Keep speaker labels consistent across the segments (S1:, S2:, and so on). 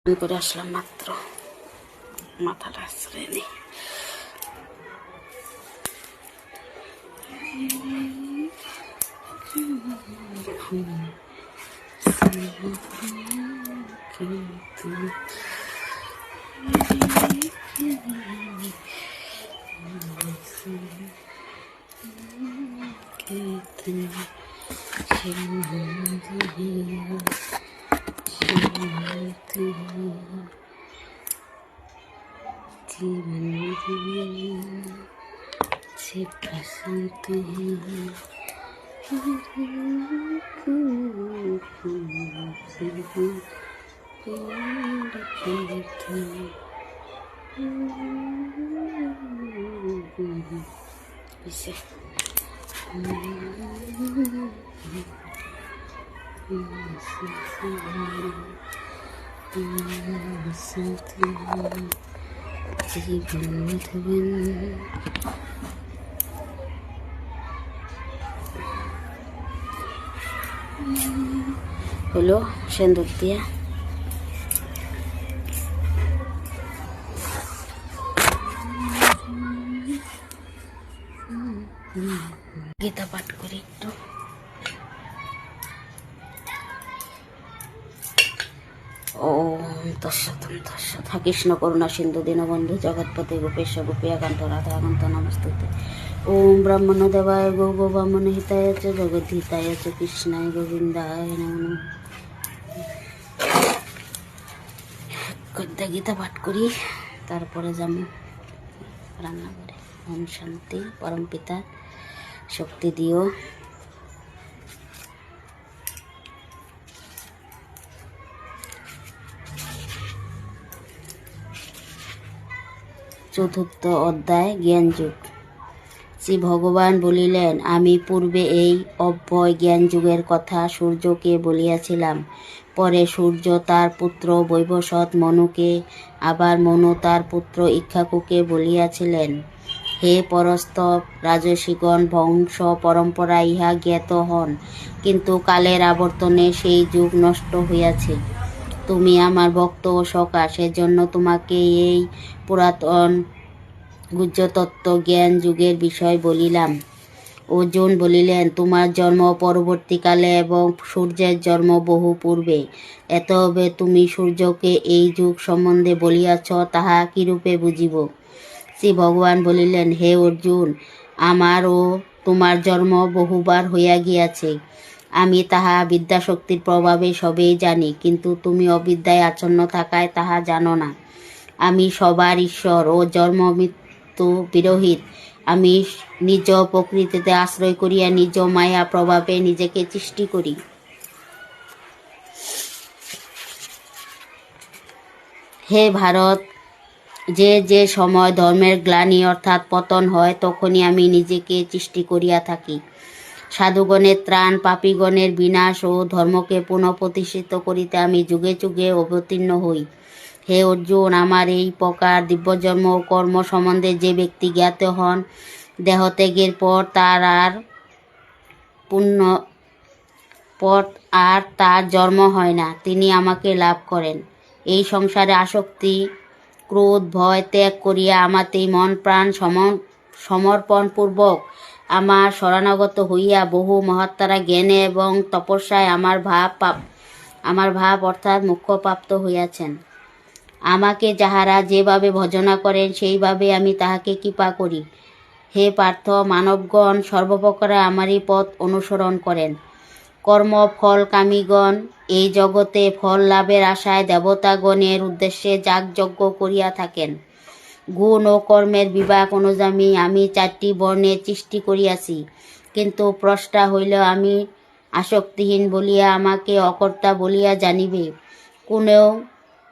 S1: আমি করে আসলাম মাত্র, মাথাটা আশ্রয় নেই। से पसंद इसे হলো সেন্দুর দিয়ে গীতা পাঠ করি একটু। কৃষ্ণ করুণা সিন্ধু দীনবন্ধু জগৎপতি গোপেশ গোপিয়াকান্ত রাধাকান্ত নমস্তুতে। ওম ব্রাহ্মণ দেবায় গো গো ব্রাহ্মণ হিতায় চ জগৎ হিতায় চ কৃষ্ণায় গোবিন্দায় নমঃ। কদ্যা গীতা পাঠ করি, তারপরে যাবো রান্না করে। ওম শান্তি। পরম পিতা শক্তি দিও। চতুর্থ অধ্যায় জ্ঞানযুগ। শ্রী ভগবান বলিলেন, আমি পূর্বে এই অব্যয় জ্ঞানযুগের কথা সূর্যকে বলিয়াছিলাম। পরে সূর্য তার পুত্র বৈবস্বত মনুকে, আবার মনু তার পুত্র ইক্ষ্বাকুকে বলিয়াছিলেন। হে পরস্তব, রাজসিগণ বংশ পরম্পরা ইহা জ্ঞাত হন, কিন্তু কালের আবর্তনে সেই যুগ নষ্ট হইয়াছে। তুমি আমার ভক্ত ও সখা, সেজন্য তোমাকে এই পুরাতন গুহ্যতত্ত্ব জ্ঞান যুগের বিষয় বলিলাম। অর্জুন বলিলেন, তোমার জন্ম পরবর্তীকালে এবং সূর্যের জন্ম বহু পূর্বে। এতবে তুমি সূর্যকে এই যুগ সম্বন্ধে বলিয়াছ, তাহা কিরূপে বুঝিব? শ্রী ভগবান বলিলেন, হে অর্জুন, আমার ও তোমার জন্ম বহুবার হইয়া গিয়াছে। আমি তাহা বিদ্যাশক্তির প্রভাবে সবেই জানি, কিন্তু তুমি অবিদ্যায় আচ্ছন্ন থাকায় তাহা জানো না। আমি সবার ঈশ্বর ও জন্ম মৃত্যু বিরহিত। আমি নিজ প্রকৃতিতে আশ্রয় করিয়া নিজ মায়া প্রভাবে নিজেকে সৃষ্টি করি। হে ভারত, যে যে সময় ধর্মের গ্লানি অর্থাৎ পতন হয়, তখনই আমি নিজেকে সৃষ্টি করিয়া থাকি। সাধুগণের ত্রাণ, পাপীগণের বিনাশ ও ধর্মকে পুনঃপ্রতিষ্ঠিত করিতে আমি যুগে যুগে অবতীর্ণ হই। হে অর্জুন, আমার এই প্রকার দিব্যজন্ম ও কর্ম সম্বন্ধে যে ব্যক্তি জ্ঞাত হন, দেহত্যাগের পর তার জন্ম হয় না, তিনি আমাকে লাভ করেন। এই সংসারে আসক্তি, ক্রোধ, ভয় ত্যাগ করিয়া আমাতেই মন প্রাণ সমর্পণপূর্বক আমার শরণাগত হইয়া বহু মহাত্মারা জ্ঞানে এবং তপস্যায় আমার ভাব অর্থাৎ মুখ্য প্রাপ্ত হইয়াছেন। আমাকে যাহারা যেভাবে ভজনা করেন, সেইভাবে আমি তাহাকে কৃপা করি। হে পার্থ, মানবগণ সর্বপ্রকারে আমারই পথ অনুসরণ করেন। কর্মফলকামীগণ এই জগতে ফল লাভের আশায় দেবতাগণের উদ্দেশ্যে যাগযজ্ঞ করিয়া থাকেন। গুণ ও কর্মের বিভাগ অনুযায়ী আমি 4টি বর্ণের সৃষ্টি করিয়াছি, কিন্তু প্রষ্টা হইলেও আমি আসক্তিহীন বলিয়া আমাকে অকর্তা বলিয়া জানিবে। কোনো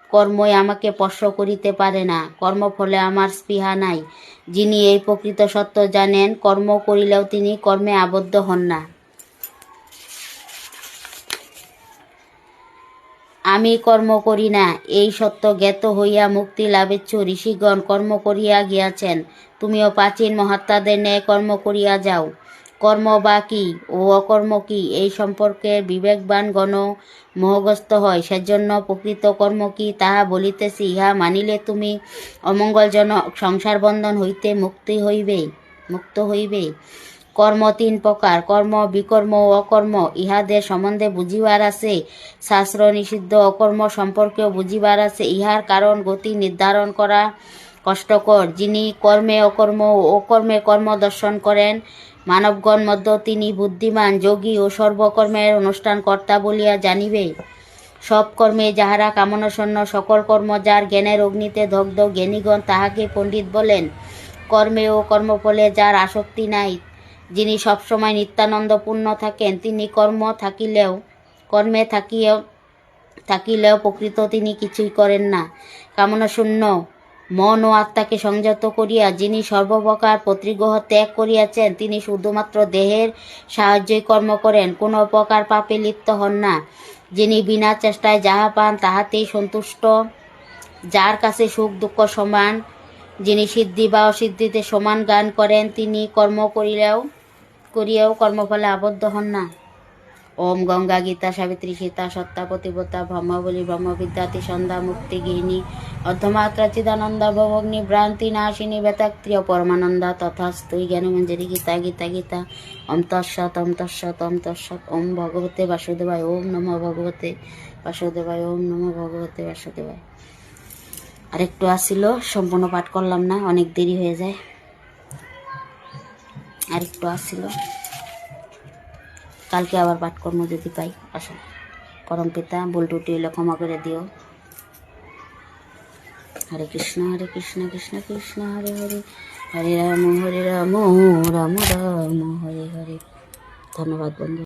S1: কর্মই আমাকে স্পর্শ করিতে পারে না, কর্মফলে আমার স্পৃহা নাই। যিনি এই প্রকৃত সত্য জানেন, কর্ম করিলেও তিনি কর্মে আবদ্ধ হন না। আমি কর্ম করি না, এই সত্য জ্ঞাত হইয়া মুক্তি লাভেচ্ছু ঋষিগণ কর্ম করিয়া গিয়াছেন। তুমিও প্রাচীন মহাত্মাদের ন্যায় কর্ম করিয়া যাও। কর্ম বা কি ও অকর্ম কি এই সম্পর্কে বিবেকবান গণ মোহগ্রস্ত হয়। সেজন্য প্রকৃত কর্ম কি তাহা বলিতেছি। ইহা মানিলে তুমি অমঙ্গলজনক সংসার বন্ধন হইতে মুক্ত হইবে। কর্ম 3 প্রকার, কর্ম, বিকর্ম ও অকর্ম। ইহাদের সম্বন্ধে বুঝিবার আছে। শাস্ত্র নিষিদ্ধ অকর্ম সম্পর্কেও বুঝিবার আছে। ইহার কারণ গতি নির্ধারণ করা কষ্টকর। যিনি কর্মে অকর্ম ও অকর্মে কর্ম দর্শন করেন, মানবগণ মধ্য তিনি বুদ্ধিমান, যোগী ও সর্বকর্মের অনুষ্ঠানকর্তা বলিয়া জানিবে। সব কর্মে যাহারা কামনাশূন্য, সকল কর্ম যার জ্ঞানের অগ্নিতে দগ্ধ, জ্ঞানীগণ তাহাকে পণ্ডিত বলেন। কর্মে ও কর্মফলে যার আসক্তি নাই, যিনি সবসময় নিত্যানন্দপূর্ণ থাকেন, তিনি কর্মে থাকিলেও প্রকৃত তিনি কিছুই করেন না। কামনাশূন্য মন ও আত্মাকে সংযত করিয়া যিনি সর্বপ্রকার প্রতিগ্রহ ত্যাগ করিয়াছেন, তিনি শুধুমাত্র দেহের সাহায্যই কর্ম করেন, কোনো প্রকার পাপে লিপ্ত হন না। যিনি বিনা চেষ্টায় যাহা পান তাহাতেই সন্তুষ্ট, যার কাছে সুখ দুঃখ সমান, যিনি সিদ্ধি বা অসিদ্ধিতে সমান জ্ঞান করেন, তিনি কর্ম করিয়াও কর্মফলে আবদ্ধ হন না। ওম গঙ্গা গীতা সাবিত্রী সীতা সত্তা পতিব্রতা ব্রহ্মবলী ব্রহ্মবিদ্যাতি সন্ধ্যা মুক্তি গৃহিণী অর্ধমাত্রা চিদানন্দা ভবগ্নি ভ্রান্তি নাশিনী বেতাক্রিয় পরমানন্দা তথাস্তুই জ্ঞানমঞ্জরি গীতা গীতা গীতা। ওম তৎসৎ ওম তৎসৎ ওম তৎসৎ। ওম ভগবতে বাসুদেবায় ওম নমো ভগবতে বাসুদেবায় ওম নমো ভগবতে বাসুদেবায়। আরেকটু আসছিল, সম্পূর্ণ পাঠ করলাম না, অনেক দেরি হয়ে যায়। আরেকটু আসছিল, কালকে আবার পাঠ কর্ম যদি পাই। আসো পরম পিতা, ভুল ত্রুটি হইলে ক্ষমা করে দিও। হরে কৃষ্ণ কৃষ্ণ কৃষ্ণ হরে হরে, হরে রাম রাম রাম হরে হরে। ধন্যবাদ বন্ধু।